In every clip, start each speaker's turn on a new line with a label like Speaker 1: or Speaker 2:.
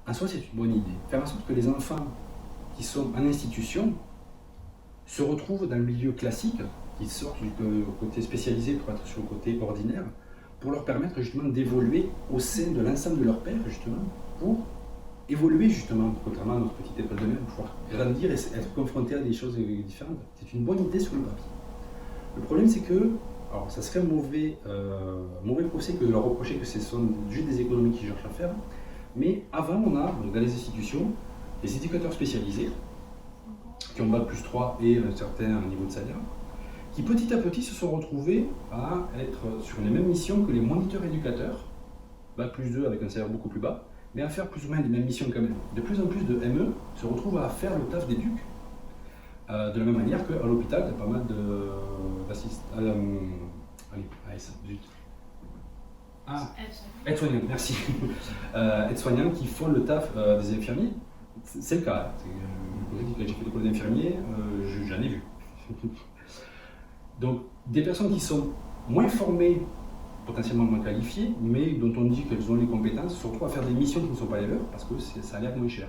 Speaker 1: En soi, c'est une bonne idée. Faire en sorte que les enfants qui sont en institution se retrouvent dans le milieu classique, qui sortent du côté spécialisé pour être sur le côté ordinaire, pour leur permettre justement d'évoluer au sein de l'ensemble de leur père, justement, pour évoluer justement, contrairement à notre petite école de mer, pour pouvoir grandir et être confronté à des choses différentes. C'est une bonne idée sur le papier. Le problème, c'est que, alors ça serait un mauvais procès que de leur reprocher que ce sont juste des économies qu'ils cherchent à faire, mais avant, on a, dans les institutions, des éducateurs spécialisés, qui ont bac plus 3 et un certain niveau de salaire, qui petit à petit se sont retrouvés à être sur les mêmes missions que les moniteurs éducateurs, bac plus 2 avec un salaire beaucoup plus bas, mais à faire plus ou moins les mêmes missions quand même. De plus en plus de ME se retrouvent à faire le taf d'éduc, de la même manière qu'à l'hôpital, il y a pas mal d'assistants. Aides-soignants, merci. Aides-soignants qui font le taf des infirmiers. C'est le cas. Quand j'ai fait l'école d'infirmier, j'en ai vu. Donc, des personnes qui sont moins formées, potentiellement moins qualifiées, mais dont on dit qu'elles ont les compétences, se retrouvent à faire des missions qui ne sont pas les leurs parce que ça a l'air moins cher.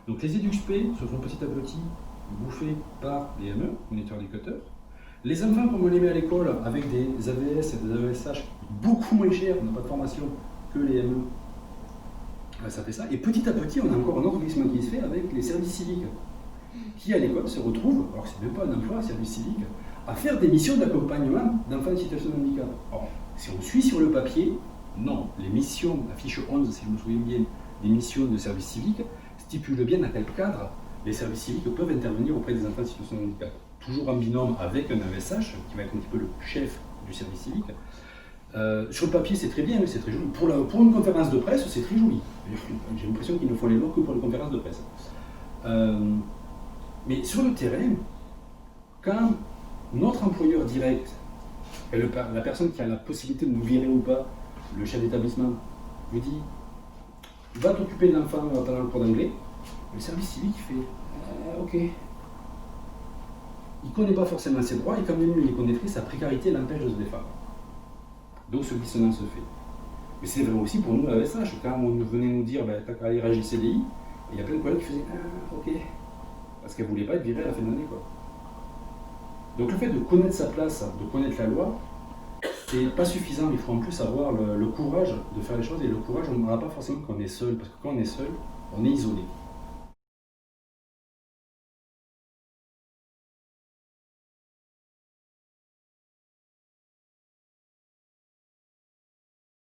Speaker 1: Donc, les EduxP se font petit à petit bouffés par les ME, moniteurs éducateurs. Les enfants, comme on les met à l'école, avec des AVS et des AESH beaucoup moins chers, on n'a pas de formation que les ME, ça fait ça. Et petit à petit, on a encore un autre glissement qui se fait avec les services civiques, qui à l'école se retrouvent, alors que c'est même pas un emploi, service civique, à faire des missions d'accompagnement d'enfants en situation de handicap. Alors, si on suit sur le papier, non. Les missions, la fiche 11, si je me souviens bien, des missions de service civique, stipulent bien dans quel cadre les services civiques peuvent intervenir auprès des enfants en situation de handicap. Toujours en binôme avec un AESH, qui va être un petit peu le chef du service civique. Sur le papier, c'est très bien, c'est très joli. Pour une conférence de presse, c'est très joli. J'ai l'impression qu'ils ne font les lois que pour les conférences de presse. Mais sur le terrain, quand notre employeur direct, la personne qui a la possibilité de nous virer ou pas, le chef d'établissement, vous dit va t'occuper de l'enfant pendant le cours d'anglais, le service civique fait ok. Il ne connaît pas forcément ses droits et quand même il les connaîtrait, sa précarité l'empêche de se défendre. Donc ce glissement se fait. Mais c'est vrai aussi pour nous à l'AESH, quand on venait nous dire t'as qu'à aller à JCDI, il y a plein de collègues qui faisaient ok. Parce qu'elle ne voulait pas être virée à la fin de l'année. Donc le fait de connaître sa place, de connaître la loi, c'est pas suffisant, il faut en plus avoir le courage de faire les choses, et le courage, on n'aura pas forcément quand on est seul, parce que quand on est seul, on est isolé.